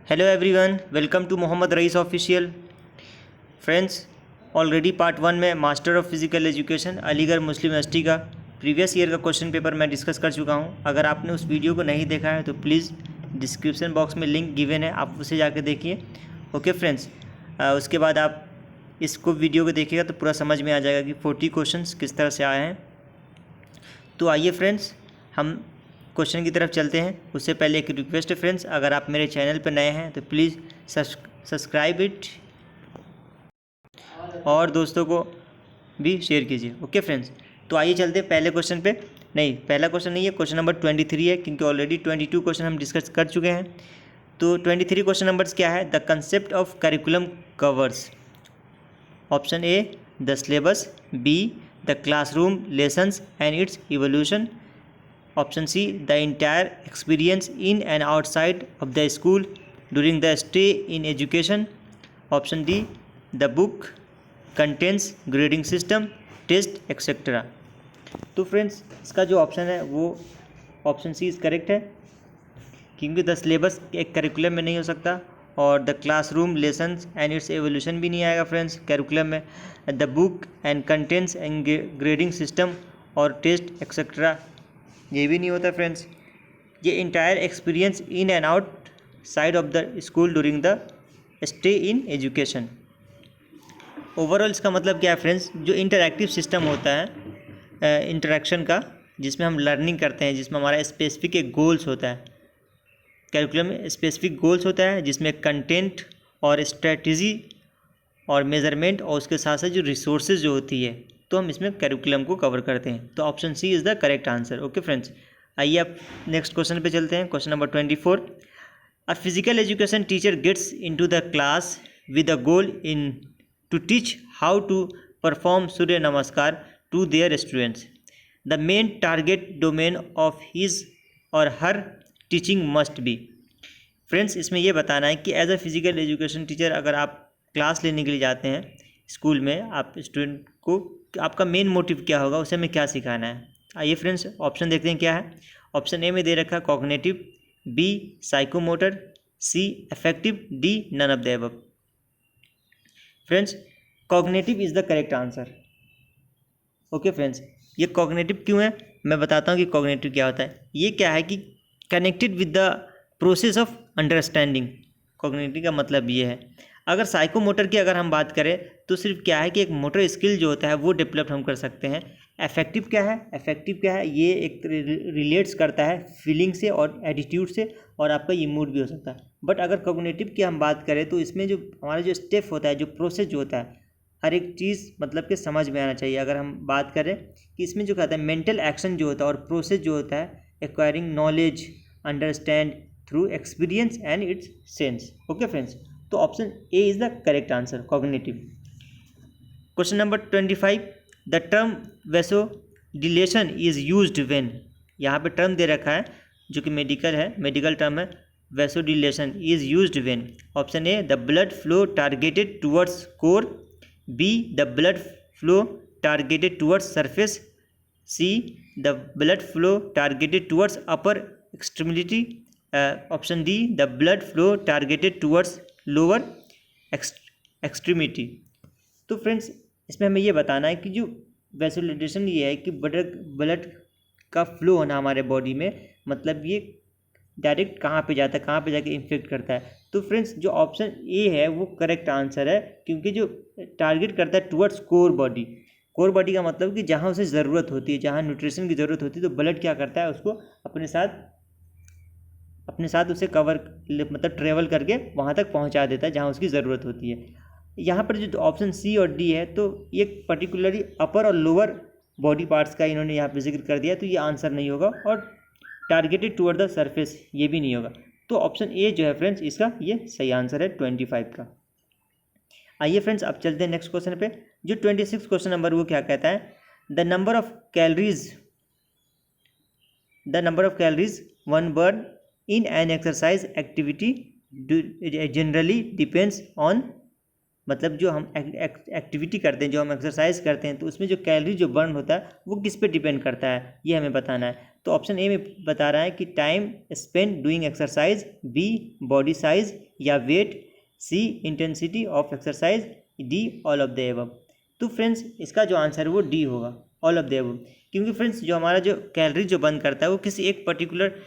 Hello everyone, welcome to Mohammad Rais official. Friends, already part 1 में master of physical education Aligarh Muslim university का previous year का question paper मैं discuss कर चुका हूं। अगर आपने उस वीडियो को नहीं देखा है तो प्लीज़ डिस्क्रिप्शन बॉक्स में लिंक गिवन है, आप उसे जाकर देखिए। ओके फ्रेंड्स, उसके बाद आप इसको वीडियो को देखिएगा तो पूरा समझ में आ जाएगा कि 40 क्वेश्चंस किस तरह से आए हैं। तो आइए फ्रेंड्स, हम क्वेश्चन की तरफ चलते हैं। उससे पहले एक रिक्वेस्ट है फ्रेंड्स, अगर आप मेरे चैनल पर नए हैं तो प्लीज़ सब्सक्राइब इट और दोस्तों को भी शेयर कीजिए। ओके फ्रेंड्स, तो आइए चलते हैं पहले क्वेश्चन पे। नहीं, पहला क्वेश्चन नहीं है, क्वेश्चन नंबर 23 है, क्योंकि ऑलरेडी 22 क्वेश्चन हम डिस्कस कर चुके हैं। तो 23 क्वेश्चन नंबर्स क्या है? The concept of curriculum covers. Option A the syllabus, B the classroom lessons and its evolution, option C the entire experience in and outside of the school during the stay in education, option D the book contents grading system test etcetera. तो friends, इसका जो option है वो option C is correct है, क्योंकि the syllabus एक curriculum में नहीं हो सकता और the classroom lessons and it's evolution भी नहीं आएगा फ्रेंड्स करिकुलम में। The book and contents and grading system और टेस्ट एक्सेट्रा ये भी नहीं होता फ्रेंड्स। ये entire experience in and out side of the school during the stay in education. Overall इसका मतलब क्या है फ्रेंड्स? जो इंटरैक्टिव सिस्टम होता है इंटरेक्शन का, जिसमें हम लर्निंग करते हैं, जिसमें हमारा स्पेसिफिक एक गोल्स होता है, कैरिकुलम में स्पेसिफिक गोल्स होता है, जिसमें कंटेंट और स्ट्रेटजी और मेजरमेंट और उसके साथ साथ जो रिसोर्सेज जो होती है, तो हम इसमें करिकुलम को कवर करते हैं। तो option C is the correct answer. Okay friends, आइए आप नेक्स्ट क्वेश्चन पे चलते हैं। Question number 24, a physical education teacher gets into the class with a goal in to teach how to perform Surya Namaskar to their students. The main target domain of his or her teaching must be. Friends, इसमें यह बताना है कि as a physical education teacher अगर आप class लेने के लिए जाते हैं स्कूल में, आप स्टूडेंट को आपका मेन मोटिव क्या होगा, उसे हमें क्या सिखाना है। आइए फ्रेंड्स, ऑप्शन देखते हैं क्या है। ऑप्शन ए में दे रखा है cognitive, B psychomotor, C affective, D none of the above. Friends, cognitive is the correct answer. Okay friends, ये कॉग्निटिव क्यों है मैं बताता हूँ कि कॉग्निटिव क्या होता है। ये क्या है कि connected with the process of understanding. Cognitive का मतलब ये है। अगर साइकोमोटर की अगर हम बात करें तो सिर्फ क्या है कि एक मोटर स्किल जो होता है वो डेवलप हम कर सकते हैं। अफेक्टिव क्या है? अफेक्टिव क्या है? ये एक रिलेट्स करता है फीलिंग से और एटीट्यूड से, और आपका ये मूड भी हो सकता है। बट अगर कॉग्निटिव की हम बात करें तो इसमें जो हमारा जो स्टेप होता है, जो प्रोसेस जो होता है, हर एक चीज़ मतलब कि समझ में आना चाहिए। अगर हम बात करें कि इसमें जो कहता है मेंटल एक्शन जो होता है और प्रोसेस जो होता है, acquiring knowledge, understand through experience and its sense. Okay friends, तो option A is the correct answer, cognitive. Question number 25, the term vasodilation is used when. यहाँ पे टर्म दे रखा है जो कि मेडिकल है, मेडिकल टर्म है। Vasodilation is used when. Option A the blood flow targeted towards core, B the blood flow targeted towards surface, C the blood flow targeted towards upper extremity, option D the blood flow targeted towards lower extremity. तो friends, इसमें हमें ये बताना है कि जो वैसोडिलेशन ये है कि ब्लड का फ्लो होना हमारे बॉडी में, मतलब ये डायरेक्ट कहाँ पे जाता है, कहाँ पे जाके इन्फेक्ट करता है। तो फ्रेंड्स, जो ऑप्शन ए है वो करेक्ट आंसर है, क्योंकि जो टारगेट करता है towards core body. Core body का मतलब कि जहाँ उसे ज़रूरत होती है, जहाँ न्यूट्रिशन की ज़रूरत होती है, तो ब्लड क्या करता है उसको अपने साथ उसे कवर मतलब ट्रेवल करके वहाँ तक पहुँचा देता है जहाँ उसकी ज़रूरत होती है। यहाँ पर जो ऑप्शन सी और डी है तो ये पर्टिकुलरली अपर और लोअर बॉडी पार्ट्स का इन्होंने यहाँ पे जिक्र कर दिया, तो ये आंसर नहीं होगा। और टारगेटेड टुवर्ड द सरफेस ये भी नहीं होगा। तो ऑप्शन ए जो है फ्रेंड्स, इसका ये सही आंसर है 25 का। आइए फ्रेंड्स, अब चलते हैं नेक्स्ट क्वेश्चन पे। जो 26 क्वेश्चन नंबर वो क्या कहता है? The number of calories one burn in an exercise activity generally depends on, मतलब जो हम एक्टिविटी करते हैं, जो हम एक्सरसाइज करते हैं, तो उसमें जो कैलोरी जो बर्न होता है वो किस पे डिपेंड करता है, ये हमें बताना है। तो ऑप्शन ए में बता रहा है कि time spend doing exercise, B body size, या weight, C intensity of exercise, D all of the above. तो फ्रेंड्स इसका जो आंसर है वो डी होगा, ऑल ऑफ द एबव। क्योंकि फ्रेंड्स जो हमारा जो कैलोरी जो बर्न करता है वो किसी एक पर्टिकुलर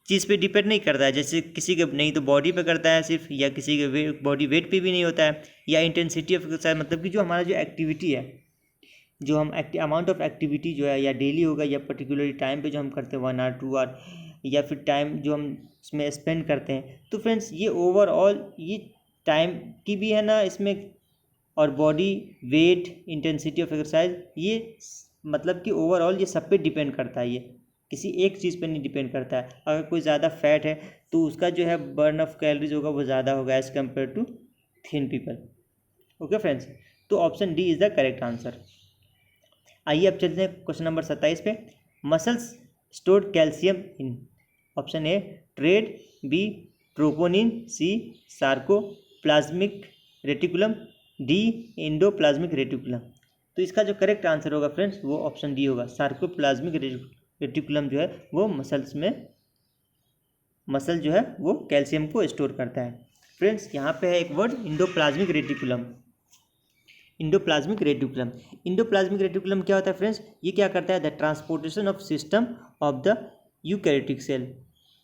चीज़ पे डिपेंड नहीं करता है, जैसे किसी के नहीं तो बॉडी पे करता है सिर्फ, या किसी के बॉडी वेट पे भी नहीं होता है, या इंटेंसिटी ऑफ एक्सरसाइज, मतलब कि जो हमारा जो एक्टिविटी है, जो हम अमाउंट ऑफ एक्टिविटी जो है या डेली होगा या पर्टिकुलर टाइम पे जो हम करते हैं 1 आवर 2 आवर, या फिर टाइम जो हम इसमें स्पेंड करते हैं। तो फ्रेंड्स ये ओवरऑल ये टाइम की भी है ना इसमें, और body weight intensity of exercise, ये मतलब कि ओवरऑल ये सब पे डिपेंड करता है, ये किसी एक चीज़ पे नहीं डिपेंड करता है। अगर कोई ज़्यादा फैट है तो उसका जो है बर्न ऑफ कैलोरीज होगा वो ज़्यादा होगा as compare to thin people. Okay friends, तो option D is the correct answer. आइए अब चलते हैं क्वेश्चन नंबर 27 पे। Muscles stored calcium in, option A trade, B troponin, C sarcoplasmic reticulum, D endoplasmic reticulum. तो इसका जो करेक्ट आंसर होगा फ्रेंड्स वो ऑप्शन डी होगा, सार्कोप्लाज्मिक रेटिकुलम जो है वो मसल्स में, मसल जो है वो कैल्शियम को स्टोर करता है। फ्रेंड्स यहाँ पे है एक word endoplasmic reticulum. Endoplasmic reticulum, endoplasmic reticulum क्या होता है फ्रेंड्स? ये क्या करता है? The transportation of system of the eukaryotic cell.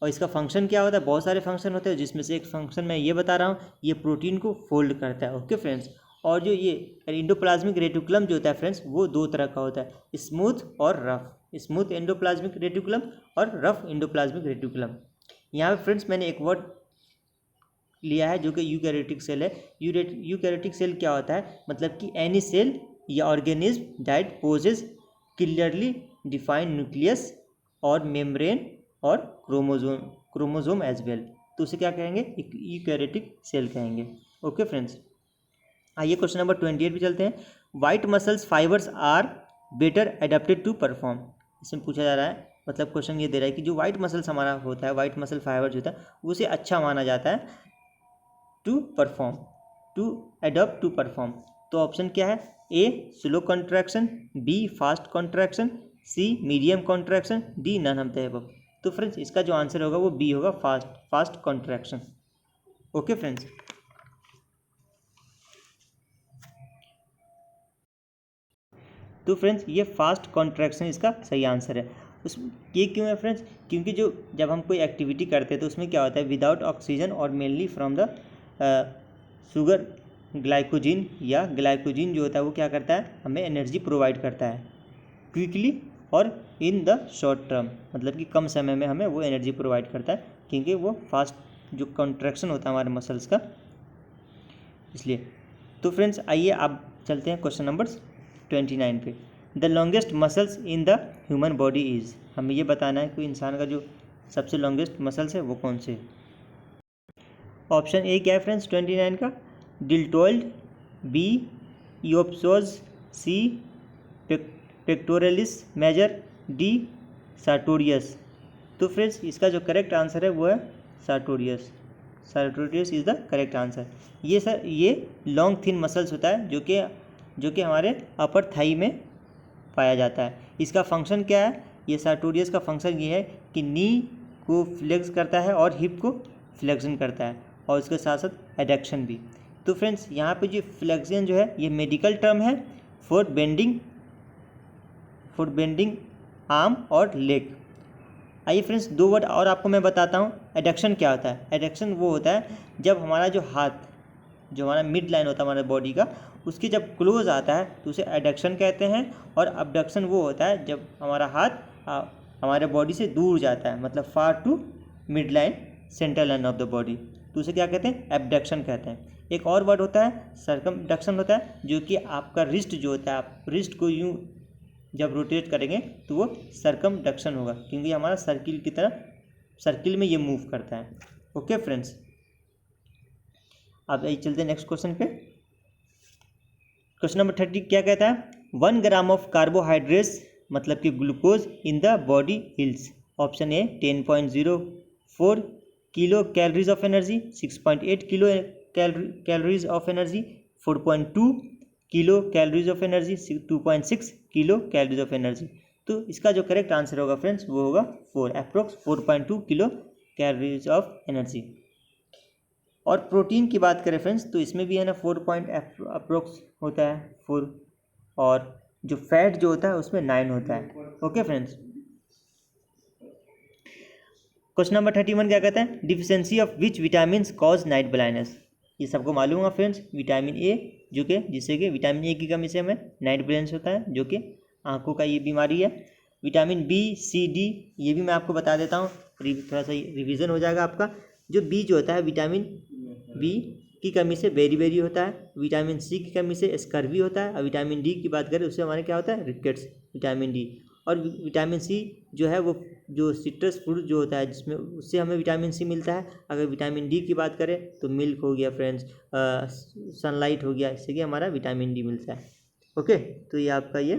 और इसका फंक्शन क्या होता है? बहुत सारे फंक्शन होते हैं, जिसमें से एक फंक्शन मैं ये बता रहा हूँ, ये प्रोटीन को फोल्ड करता है। ओके फ्रेंड्स, और जो ये इंडोप्लाज्मिक रेटिकुलम जो होता है फ्रेंड्स वो दो तरह का होता है, स्मूथ और रफ, स्मूथ एंडोप्लाज्मिक रेटिकुलम और रफ एंडोप्लाज्मिक रेटिकुलम। यहाँ पे फ्रेंड्स मैंने एक वर्ड लिया है जो कि यूकैरियोटिक सेल है। यूकैरियोटिक सेल क्या होता है? मतलब कि एनी सेल या organism that possesses clearly defined nucleus और मेम्ब्रेन और क्रोमोजोम एज वेल, तो उसे क्या कहेंगे? यूकैरियोटिक सेल कहेंगे। ओके फ्रेंड्स, आइए क्वेश्चन नंबर 28 पे चलते हैं। White muscles fibres are better adapted to perform, इसमें पूछा जा रहा है, मतलब क्वेश्चन ये दे रहा है कि जो वाइट मसल्स हमारा होता है, वाइट मसल फाइबर जो होता है उसे अच्छा माना जाता है to perform, to adopt to perform. तो ऑप्शन क्या है? A slow contraction, B fast contraction, C medium contraction, D none of the above. तो फ्रेंड्स इसका जो आंसर होगा वो बी होगा, फास्ट कॉन्ट्रैक्शन। ओके फ्रेंड्स, तो फ्रेंड्स ये फास्ट कॉन्ट्रैक्शन इसका सही आंसर है। उस ये क्यों है फ्रेंड्स? क्योंकि जो जब हम कोई एक्टिविटी करते हैं तो उसमें क्या होता है, विदाउट ऑक्सीजन और mainly from the sugar glycogen, या ग्लाइकोजिन जो होता है वो क्या करता है, हमें एनर्जी प्रोवाइड करता है क्विकली और इन द शॉर्ट टर्म, मतलब कि कम समय में हमें वो एनर्जी प्रोवाइड करता है, क्योंकि वो फास्ट जो कॉन्ट्रैक्शन होता है हमारे मसल्स का, इसलिए। तो फ्रेंड्स आइए अब चलते हैं क्वेश्चन नंबर 29 पे। The longest muscles in the human body is, हमें ये बताना है कि इंसान का जो सबसे लॉन्गेस्ट मसल्स है वो कौन से। ऑप्शन ए क्या है फ्रेंड्स 29 का? डिल्टॉइड, बी ईओप्सोज, सी पेक्टोरलिस मेजर, डी सार्टोरियस। तो फ्रेंड्स इसका जो करेक्ट आंसर है वो है sartorius. Sartorius is the correct answer. ये सर ये लॉन्ग थिन मसल्स होता है जो कि हमारे अपर थाई में पाया जाता है। इसका फंक्शन क्या है? ये सार्टोरियस का फंक्शन ये है कि नी को फ्लेक्स करता है और हिप को फ्लेक्शन करता है, और इसके साथ साथ एडक्शन भी। तो फ्रेंड्स यहाँ पे जो फ्लेक्शन जो है ये मेडिकल टर्म है फॉर बेंडिंग आर्म और लेग। आइए फ्रेंड्स दो वर्ड और आपको मैं बताता हूँ। एडक्शन क्या होता है? एडक्शन वो होता है जब हमारा जो हाथ, जो हमारा मिड लाइन होता है हमारे बॉडी का, उसके जब क्लोज आता है तो उसे एडक्शन कहते हैं। और अबडक्शन वो होता है जब हमारा हाथ हमारे बॉडी से दूर जाता है, मतलब far to mid line, central line of the body, तो उसे क्या कहते हैं? एबडक्शन कहते हैं। एक और वर्ड होता है सर्कमडक्शन होता है, जो कि आपका रिस्ट जो होता है, आप रिस्ट को यूँ जब रोटेट करेंगे तो वो सर्कमडक्शन होगा, क्योंकि हमारा सर्किल की तरह, सर्किल में ये मूव करता है। ओके फ्रेंड्स, अब चलते हैं नेक्स्ट क्वेश्चन पे। क्वेश्चन नंबर 30 क्या कहता है? 1 ग्राम ऑफ कार्बोहाइड्रेट्स, मतलब कि glucose in the body hills. Option A 10.04 kilo calories of energy, 6.8 kilo calories of energy, 4.2 kilo calories of energy, 2.6 kilo calories of energy. तो इसका जो करेक्ट आंसर होगा फ्रेंड्स वो होगा 4, approx 4.2 kilo calories of energy. और protein की बात करें फ्रेंड्स तो इसमें भी है ना 4 पॉइंट अप्रोक्स होता है 4, और जो फैट जो होता है उसमें 9 होता है। ओके फ्रेंड्स, क्वेश्चन नंबर 31 क्या कहता है, deficiency of which vitamin cause night blindness. ये सबको मालूम होगा फ्रेंड्स, विटामिन ए जो कि जिससे कि विटामिन ए की कमी से हमें नाइट ब्लाइंडनेस होता है, जो कि आंखों का ये बीमारी है। विटामिन बी सी डी ये भी मैं आपको बता देता हूँ, थोड़ा सा रिवीजन हो जाएगा आपका। जो बी जो होता है विटामिन बी की कमी से बेरी होता है, विटामिन सी की कमी से स्कर्वी होता है, और विटामिन डी की बात करें उससे हमारे क्या होता है, रिकेट्स। विटामिन डी और विटामिन सी जो है वो जो सिट्रस फ्रूट जो होता है जिसमें उससे हमें विटामिन सी मिलता है। अगर विटामिन डी की बात करें तो मिल्क हो गया फ्रेंड्स, सनलाइट हो गया, इससे कि हमारा विटामिन डी मिलता है। ओके, तो ये आपका ये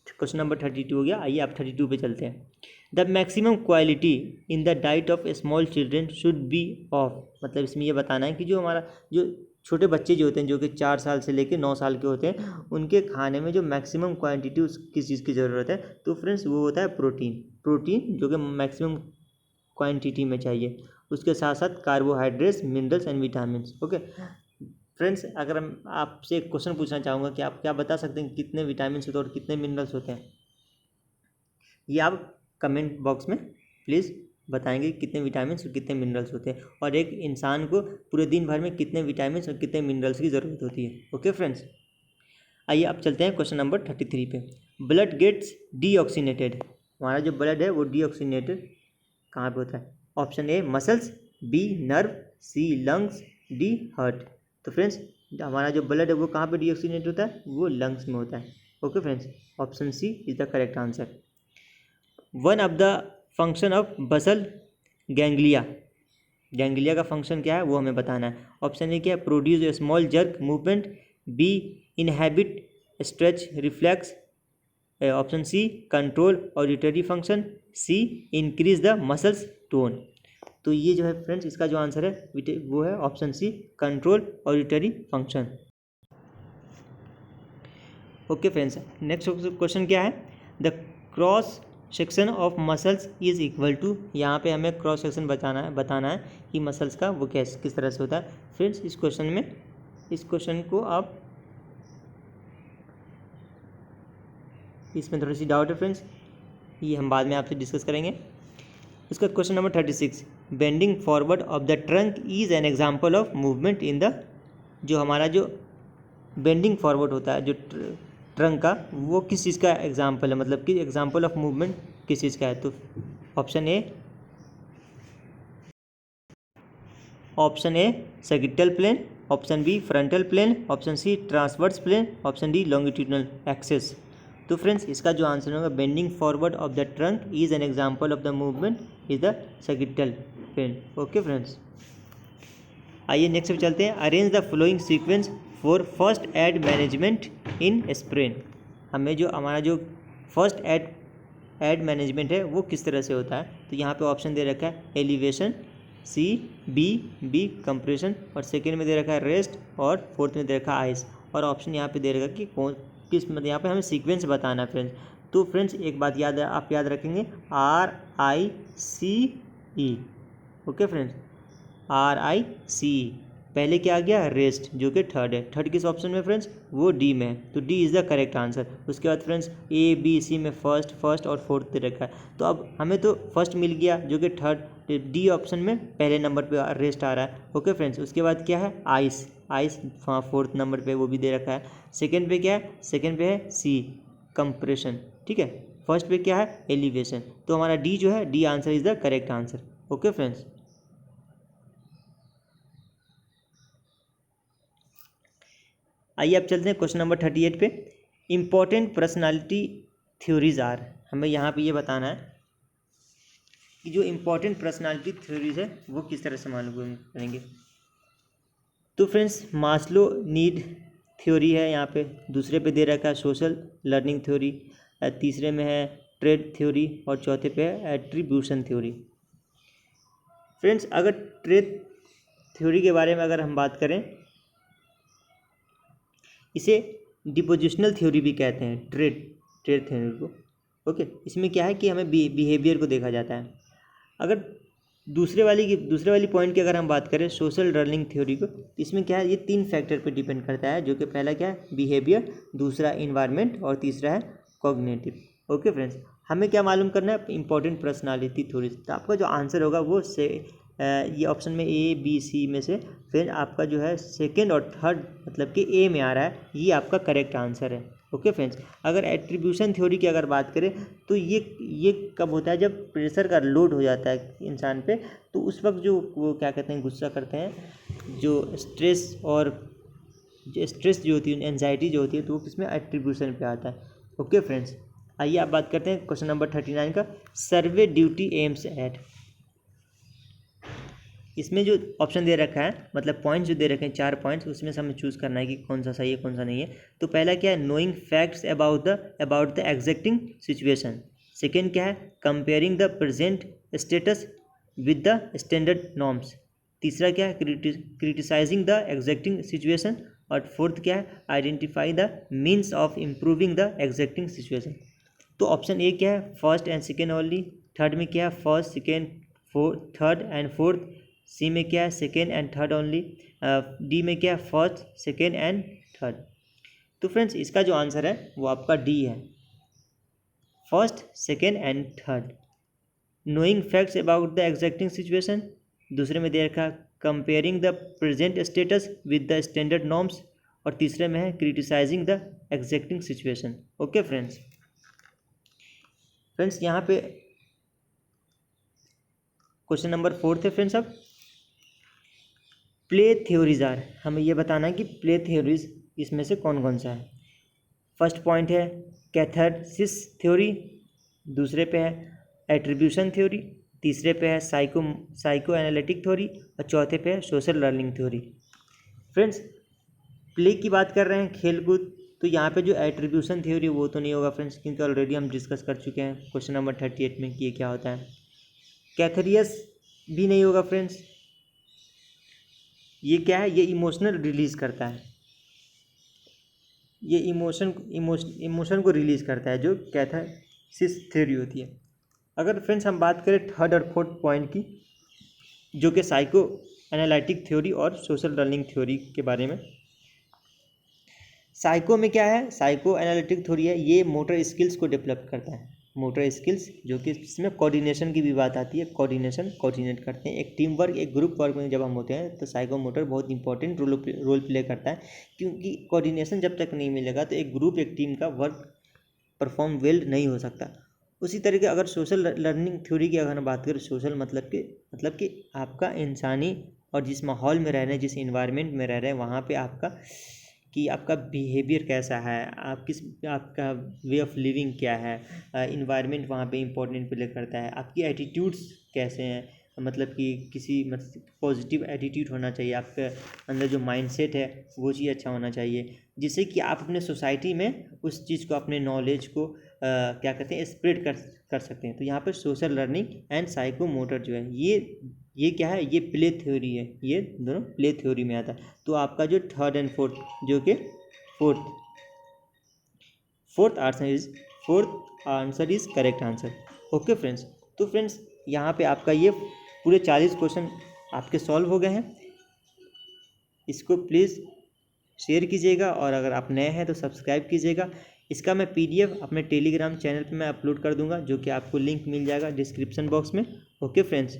क्वेश्चन नंबर 32 हो गया। आइए आप 32 पे चलते हैं। The maximum quality in the diet of small children should be of, मतलब इसमें ये बताना है कि जो हमारा जो छोटे बच्चे जो होते हैं जो कि 4 साल से लेकर 9 साल के होते हैं, उनके खाने में जो मैक्सिमम क्वांटिटी किस चीज़ की ज़रूरत है, तो फ्रेंड्स वो होता है प्रोटीन जो कि मैक्सिमम क्वांटिटी में चाहिए। उसके साथ साथ carbohydrates, minerals and vitamins. Okay friends, अगर हम आपसे एक क्वेश्चन पूछना चाहूँगा कि आप क्या बता सकते हैं कितने विटामिन्स होते हैं और कितने मिनरल्स होते हैं, ये आप कमेंट बॉक्स में प्लीज़ बताएंगे कितने विटामिन्स और कितने मिनरल्स होते हैं, और एक इंसान को पूरे दिन भर में कितने विटामिन्स और कितने मिनरल्स की ज़रूरत होती है। ओके फ्रेंड्स, आइए अब चलते हैं क्वेश्चन नंबर 33 पे। ब्लड गेट्स डीऑक्सीनेटेड, हमारा जो ब्लड है वो डीऑक्सीनेटेड कहाँ पे होता है? Option A muscles, B nerve, C lungs, D heart. तो फ्रेंड्स हमारा जो ब्लड है वो कहाँ पे डीऑक्सीनेट होता है? वो लंग्स में होता है। Okay friends, option C is the correct answer. One of the function of basal ganglia का फंक्शन क्या है वो हमें बताना है। ऑप्शन ए क्या है? Produce a small jerk movement, B inhibit stretch reflex, option C control auditory function, C increase the muscles tone. तो ये जो है फ्रेंड्स इसका जो आंसर है वो है option C control auditory function. Okay friends, next question क्या है? The cross section of muscles is equal to, यहाँ पे हमें क्रॉस सेक्शन बताना है कि मसल्स का वो किस तरह से होता है। फ्रेंड्स इस क्वेश्चन को आप इसमें थोड़ी सी डाउट है फ्रेंड्स, ये हम बाद में आपसे डिस्कस करेंगे। इसका question number 36, bending forward of the trunk is an example of movement in the, जो हमारा जो बेंडिंग फॉरवर्ड होता है जो ट्रंक का, वो किस चीज़ का एग्जाम्पल है, मतलब कि एग्जाम्पल ऑफ मूवमेंट किस चीज़ का है? तो option A sagittal plane, option B frontal plane, option C transverse plane, option D longitudinal axis. तो फ्रेंड्स इसका जो आंसर होगा bending forward of the trunk is an example of the movement is the sagittal plane. Okay friends, आइए next पे चलते हैं। Arrange the following sequence for first aid management in sprain. हमें जो हमारा जो फर्स्ट एड मैनेजमेंट है वो किस तरह से होता है? तो यहाँ पे ऑप्शन दे रखा है एलिवेशन, सी बी कंप्रेशन, और सेकेंड में दे रखा है रेस्ट, और फोर्थ में दे रखा है आइस, और ऑप्शन यहाँ पे दे रखा है कि किस, मतलब यहाँ पे हमें सीक्वेंस बताना है फ्रेंड्स। तो फ्रेंड्स एक बात आप याद रखेंगे, RICE। Okay friends, RICE। पहले क्या आ गया? रेस्ट, जो कि थर्ड है। थर्ड किस ऑप्शन में फ्रेंड्स? वो डी में है, तो D is the correct answer. उसके बाद फ्रेंड्स ABC में फर्स्ट और फोर्थ दे रखा है, तो अब हमें तो फर्स्ट मिल गया जो कि थर्ड, डी ऑप्शन में पहले नंबर पे रेस्ट आ रहा है। ओके फ्रेंड्स, उसके बाद क्या है? आइस फोर्थ नंबर पे वो भी दे रखा है। सेकेंड पे क्या है? सेकेंड पे है सी कंप्रेशन, ठीक है। फर्स्ट पे क्या है? एलिवेशन। तो हमारा डी जो है, D answer is the correct answer. Okay friends, आइए अब चलते हैं क्वेश्चन नंबर 38 पे। इम्पॉर्टेंट पर्सनालिटी थ्योरीज आर, हमें यहाँ पे ये बताना है कि जो इम्पॉर्टेंट पर्सनालिटी थ्योरीज है वो किस तरह से मालूम करेंगे। तो फ्रेंड्स मास्लो नीड थ्योरी है यहाँ पे, दूसरे पे दे रखा है सोशल लर्निंग थ्योरी, तीसरे में है ट्रेड थ्योरी, और चौथे पे है एट्रीब्यूशन थ्योरी। फ्रेंड्स अगर ट्रेड थ्योरी के बारे में अगर हम बात करें, इसे डिपोजिशनल थ्योरी भी कहते हैं, ट्रेड थ्योरी को। ओके, इसमें क्या है कि हमें बिहेवियर को देखा जाता है। अगर दूसरे वाली पॉइंट की अगर हम बात करें सोशल लर्निंग थ्योरी को, इसमें क्या है, ये 3 फैक्टर पे डिपेंड करता है, जो कि पहला क्या है बिहेवियर, दूसरा इन्वायरमेंट और तीसरा है कॉग्निटिव। ओके फ्रेंड्स, हमें क्या मालूम करना है, इंपॉर्टेंट पर्सनालिटी थ्योरी। तो आपका जो आंसर होगा वो से ये ऑप्शन में ए बी सी में से फिर आपका जो है सेकेंड और थर्ड मतलब कि ए में आ रहा है, ये आपका करेक्ट आंसर है। ओके फ्रेंड्स, अगर एट्रीब्यूशन थ्योरी की अगर बात करें तो ये कब होता है, जब प्रेशर का लोड हो जाता है इंसान पे, तो उस वक्त जो वो क्या कहते हैं गुस्सा करते हैं, जो स्ट्रेस जो होती है, एंजाइटी जो होती है, तो वो किसमें एट्रीब्यूशन पे आता है। ओके फ्रेंड्स, आइए आप बात करते हैं क्वेश्चन नंबर 39 का, सर्वे ड्यूटी एम्स एट। इसमें जो ऑप्शन दे रखा है मतलब पॉइंट्स जो दे रखे हैं 4 पॉइंट्स, उसमें से हमें चूज़ करना है कि कौन सा सही है कौन सा नहीं है। तो पहला क्या है, knowing facts about the एग्जैक्टिंग situation. Second क्या है, comparing the present status with the standard norms. तीसरा क्या है, क्रिटिसाइजिंग द एग्जैक्टिंग सिचुएशन। और फोर्थ क्या है, identify the means of improving the एग्जैक्टिंग situation. तो ऑप्शन ए क्या है, first and second only. Third में क्या है, first second third and fourth. C में क्या है, second and third only. D में क्या है, फर्स्ट सेकेंड एंड थर्ड। तो फ्रेंड्स इसका जो आंसर है वो आपका डी है, first second and third. Knowing facts about the एग्जैक्टिंग situation, दूसरे में दे रखा comparing the present status with the standard norms, और तीसरे में है criticising the एग्जैक्टिंग situation. Okay friends, यहाँ पे क्वेश्चन नंबर 4 है फ्रेंड्स। अब प्ले थ्योरीज आर, हमें ये बताना है कि प्ले थ्योरीज इसमें से कौन कौन सा है। फर्स्ट पॉइंट है कैथारसिस थ्योरी, दूसरे पे है एट्रीब्यूशन थ्योरी, तीसरे पे है साइको एनालिटिक थ्योरी, और चौथे पे है social learning theory. Friends play की बात कर रहे हैं, खेलकूद, तो यहाँ पे जो एट्रीब्यूशन थ्योरी वो तो नहीं होगा फ्रेंड्स, क्योंकि ऑलरेडी हम डिस्कस कर चुके हैं क्वेश्चन नंबर 38 में कि ये क्या होता है। कैथरियस भी नहीं होगा फ्रेंड्स, ये क्या है, ये इमोशनल रिलीज़ करता है, ये इमोशन को रिलीज़ करता है, जो कैथारसिस थ्योरी होती है। अगर फ्रेंड्स हम बात करें थर्ड और फोर्थ पॉइंट की, जो कि साइको एनालिटिक थ्योरी और सोशल लर्निंग थ्योरी के बारे में। साइको में क्या है, साइको एनालिटिक थ्योरी है, ये मोटर स्किल्स को डेवलप करता है, मोटर स्किल्स, जो कि इसमें कोऑर्डिनेशन की भी बात आती है, कोऑर्डिनेट करते हैं, एक टीम वर्क, एक ग्रुप वर्क में जब हम होते हैं तो साइको मोटर बहुत इंपॉर्टेंट रोल प्ले करता है, क्योंकि कोऑर्डिनेशन जब तक नहीं मिलेगा तो एक ग्रुप एक टीम का वर्क परफॉर्म वेल नहीं हो सकता। उसी तरीके अगर सोशल लर्निंग थ्योरी की अगर हम बात करें, सोशल मतलब कि आपका इंसानी और जिस माहौल में रह रहे हैं, जिस इन्वायरमेंट में रह रहे हैं, वहाँ पे आपका बिहेवियर कैसा है, आपका वे ऑफ लिविंग क्या है, इन्वायरमेंट वहाँ पे इम्पोर्टेंट प्ले करता है, आपकी एटीट्यूड्स कैसे हैं, मतलब कि पॉजिटिव एटीट्यूड होना चाहिए, आपके अंदर जो माइंडसेट है वो चीज़ अच्छा होना चाहिए, जिससे कि आप अपने सोसाइटी में उस चीज़ को, अपने नॉलेज को क्या कहते हैं, स्प्रेड कर सकते हैं। तो यहाँ पर social learning and psycho motor जो है, ये क्या है, ये प्ले थ्योरी है, ये दोनों प्ले थ्योरी में आता है। तो आपका जो थर्ड एंड फोर्थ, जो कि fourth answer is correct answer. Okay friends, तो फ्रेंड्स यहाँ पे आपका ये पूरे 40 क्वेश्चन आपके सॉल्व हो गए हैं। इसको प्लीज़ शेयर कीजिएगा, और अगर आप नए हैं तो सब्सक्राइब कीजिएगा। इसका मैं PDF अपने टेलीग्राम चैनल पे मैं अपलोड कर दूंगा, जो कि आपको लिंक मिल जाएगा डिस्क्रिप्शन बॉक्स में। Okay friends,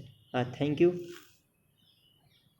thank you.